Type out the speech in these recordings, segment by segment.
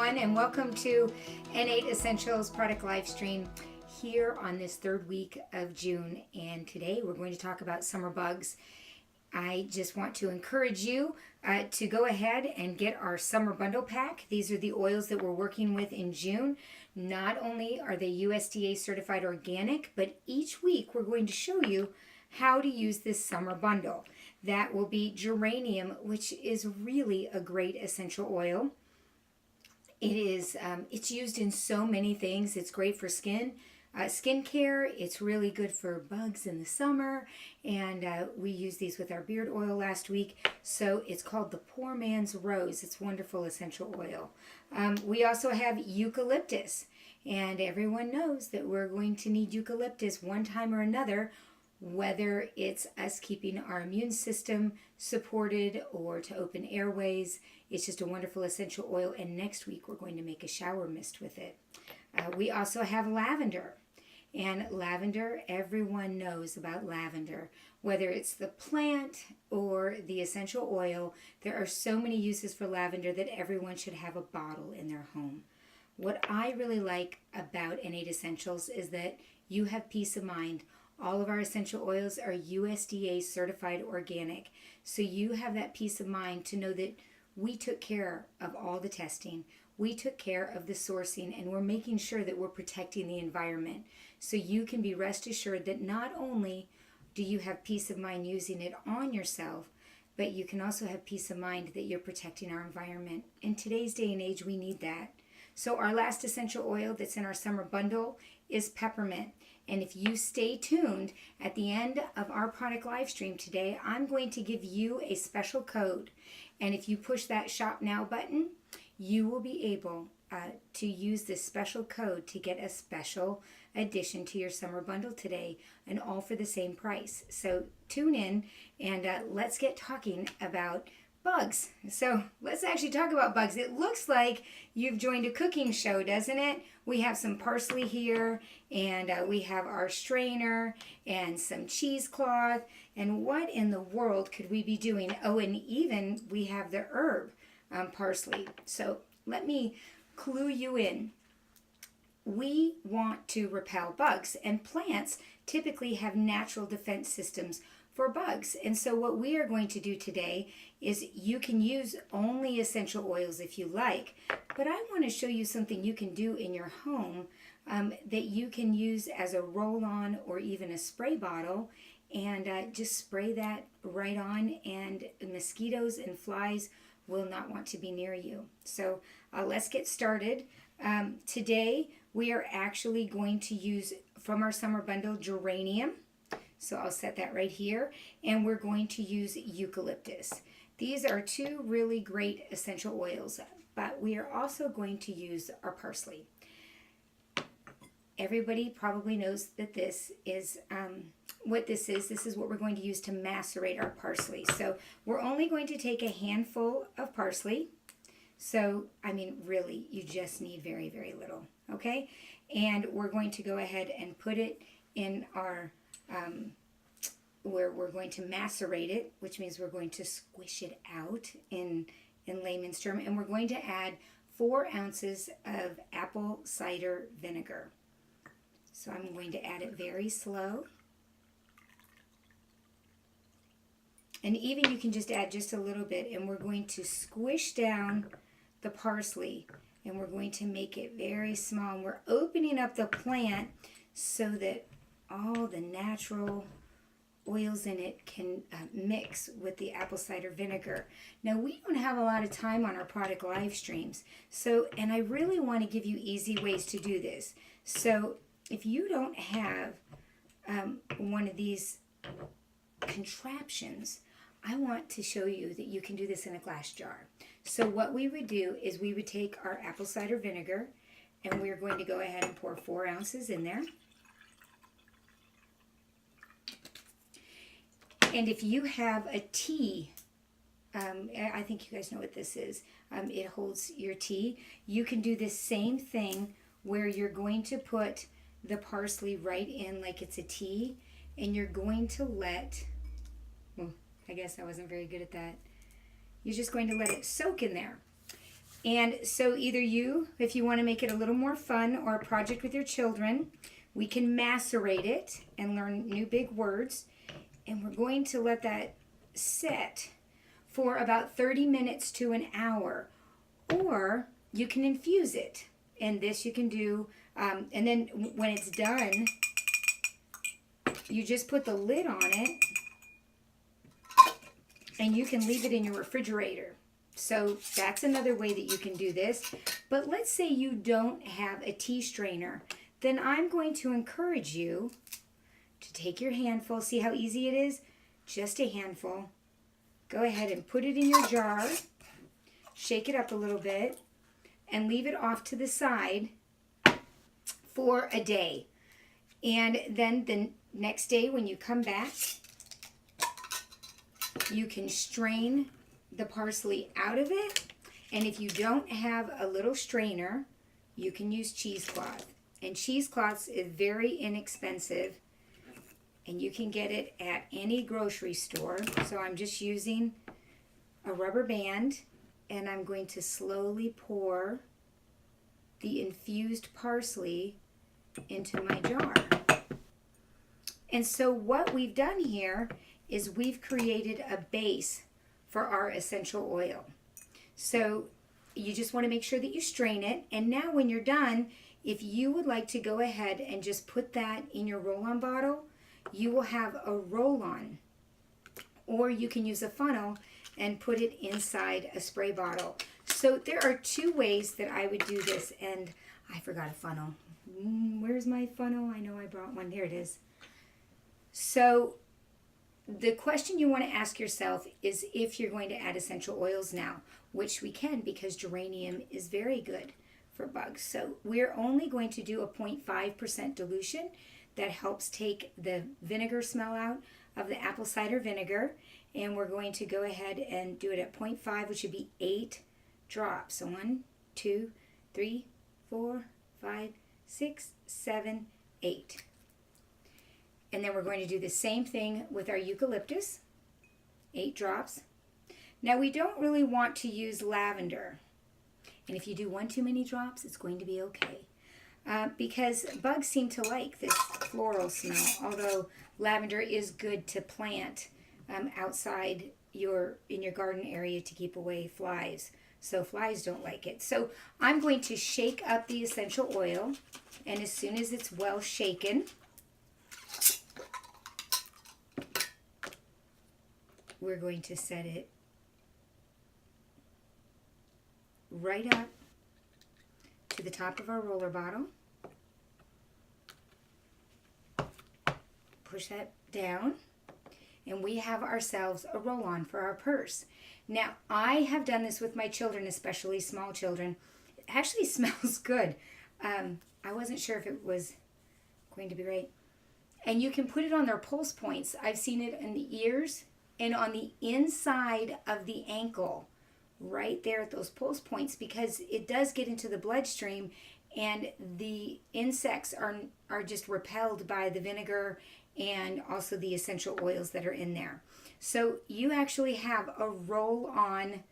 everyone, and welcome to N8 Essentials product live stream here on this third week of June. And today we're going to talk about summer bugs. I just want to encourage you to go ahead and get our summer bundle pack. These are the oils that we're working with in June. Not only are they USDA certified organic, but each week we're going to show you how to use this summer bundle. That will be geranium, which is really a great essential oil. It's used in so many things. It's great for skincare. It's really good for bugs in the summer, and we used these with our beard oil last week. So it's called the Poor Man's Rose. It's wonderful essential oil. We also have eucalyptus, and everyone knows that we're going to need eucalyptus one time or another, whether it's us keeping our immune system supported or to open airways. It's just a wonderful essential oil, and next week we're going to make a shower mist with it. We also have lavender, and lavender, everyone knows about lavender. Whether it's the plant or the essential oil, there are so many uses for lavender that everyone should have a bottle in their home. What I really like about N8 Essentials is that you have peace of mind. All of our essential oils are USDA certified organic, so you have that peace of mind to know that we took care of all the testing, we took care of the sourcing, and we're making sure that we're protecting the environment. So you can be rest assured that not only do you have peace of mind using it on yourself, but you can also have peace of mind that you're protecting our environment. In today's day and age, we need that. So our last essential oil that's in our summer bundle is peppermint. And if you stay tuned, at the end of our product live stream today, I'm going to give you a special code. And if you push that Shop Now button, you will be able to use this special code to get a special addition to your summer bundle today, and all for the same price. So tune in and let's get talking about bugs. So let's actually talk about bugs. It looks like you've joined a cooking show, doesn't it? We have some parsley here, and we have our strainer and some cheesecloth. And what in the world could we be doing? Oh, and even we have the herb parsley. So let me clue you in. We want to repel bugs, and plants typically have natural defense systems for bugs. And so what we are going to do today is you can use only essential oils if you like, but I want to show you something you can do in your home that you can use as a roll-on or even a spray bottle, and just spray that right on, and mosquitoes and flies will not want to be near you. So let's get started. Today we are actually going to use from our summer bundle geranium. So I'll set that right here, and we're going to use eucalyptus. These are two really great essential oils, but we are also going to use our parsley. Everybody probably knows that this is what this is. This is what we're going to use to macerate our parsley. So we're only going to take a handful of parsley. So, I mean, really, you just need very, very little, okay? And we're going to go ahead and put it in our where we're going to macerate it, which means we're going to squish it out in layman's term, and we're going to add 4 ounces of apple cider vinegar. So I'm going to add it very slow. And even you can just add just a little bit, and we're going to squish down the parsley, and we're going to make it very small. And we're opening up the plant so that all the natural oils in it can mix with the apple cider vinegar. Now, we don't have a lot of time on our product live streams, and I really want to give you easy ways to do this. So if you don't have one of these contraptions, I want to show you that you can do this in a glass jar. So what we would do is we would take our apple cider vinegar, and we're going to go ahead and pour 4 ounces in there. And if you have a tea, I think you guys know what this is. It holds your tea. You can do the same thing where you're going to put the parsley right in like it's a tea, and you're going to let, well, I guess I wasn't very good at that. You're just going to let it soak in there. And so either you, if you want to make it a little more fun or a project with your children, we can macerate it and learn new big words. And we're going to let that sit for about 30 minutes to an hour. Or you can infuse it. And this you can do, and then when it's done, you just put the lid on it and you can leave it in your refrigerator. So that's another way that you can do this. But let's say you don't have a tea strainer. Then I'm going to encourage you to take your handful. See how easy it is? Just a handful. Go ahead and put it in your jar. Shake it up a little bit and leave it off to the side for a day. And then the next day when you come back, you can strain the parsley out of it. And if you don't have a little strainer, you can use cheesecloth. And cheesecloth is very inexpensive. And you can get it at any grocery store. So I'm just using a rubber band. And I'm going to slowly pour the infused parsley into my jar. And so what we've done here is we've created a base for our essential oil. So you just want to make sure that you strain it. And now when you're done, if you would like to go ahead and just put that in your roll-on bottle, you will have a roll-on. Or you can use a funnel and put it inside a spray bottle. So there are two ways that I would do this. And I forgot a funnel. Where's my funnel? I know I brought one. There it is. So the question you want to ask yourself is if you're going to add essential oils now, which we can because geranium is very good for bugs. So we're only going to do a 0.5% dilution that helps take the vinegar smell out of the apple cider vinegar. And we're going to go ahead and do it at 0.5, which would be 8 drops. So 1, 2, 3, 4, 5, 6, 7, 8. And then we're going to do the same thing with our eucalyptus, 8 drops. Now we don't really want to use lavender. And if you do one too many drops, it's going to be okay. Because bugs seem to like this floral smell, although lavender is good to plant outside in your garden area to keep away flies. So flies don't like it. So I'm going to shake up the essential oil, and as soon as it's well shaken, we're going to set it right up to the top of our roller bottle. Push that down, and we have ourselves a roll-on for our purse. Now, I have done this with my children, especially small children. It actually smells good. I wasn't sure if it was going to be right. And you can put it on their pulse points. I've seen it in the ears and on the inside of the ankle, right there at those pulse points, because it does get into the bloodstream and the insects are just repelled by the vinegar and also the essential oils that are in there. So you actually have a roll-on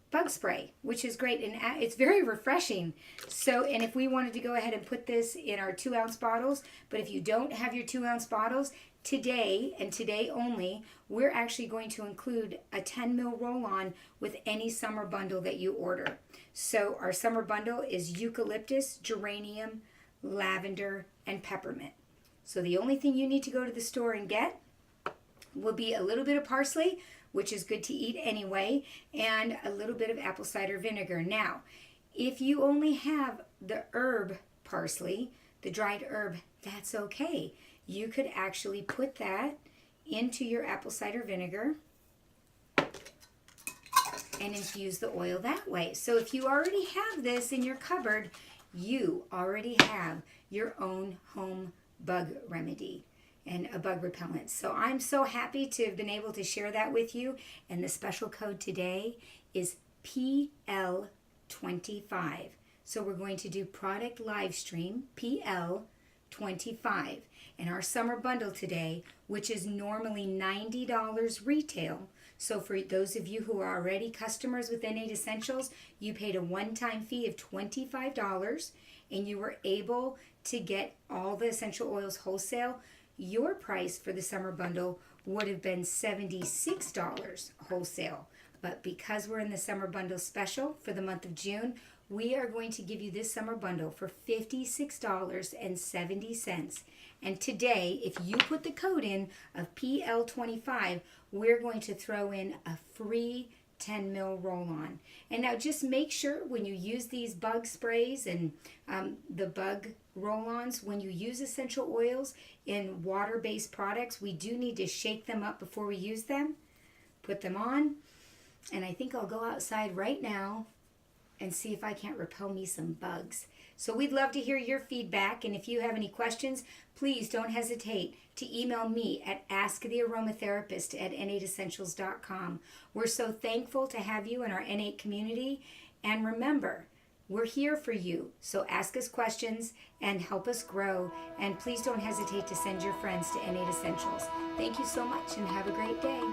bug spray, which is great, and it's very refreshing. So, and if we wanted to go ahead and put this in our 2-ounce bottles, but if you don't have your 2-ounce bottles, today and today only, we're actually going to include a 10 ml roll-on with any summer bundle that you order. So our summer bundle is eucalyptus, geranium, lavender, and peppermint. So the only thing you need to go to the store and get will be a little bit of parsley, which is good to eat anyway, and a little bit of apple cider vinegar. Now, if you only have the herb parsley, the dried herb, that's okay. You could actually put that into your apple cider vinegar and infuse the oil that way. So if you already have this in your cupboard, you already have your own home bug remedy and a bug repellent. So I'm so happy to have been able to share that with you. And the special code today is PL25. So we're going to do product live stream PL25. And our summer bundle today, which is normally $90 retail, So for those of you who are already customers with N8 Essentials, you paid a one-time fee of $25 and you were able to get all the essential oils wholesale. Your price for the summer bundle would have been $76 wholesale. But because we're in the summer bundle special for the month of June, we are going to give you this summer bundle for $56.70. And today, if you put the code in of PL25, we're going to throw in a free 10 mil roll-on. And now just make sure when you use these bug sprays and the bug roll-ons, when you use essential oils in water-based products, we do need to shake them up before we use them. Put them on. And I think I'll go outside right now and see if I can't repel me some bugs. So we'd love to hear your feedback, and if you have any questions, please don't hesitate to email me at askthearomatherapist@n8essentials.com. We're so thankful to have you in our N8 community, and remember, we're here for you. So ask us questions and help us grow, and please don't hesitate to send your friends to N8 Essentials. Thank you so much and have a great day.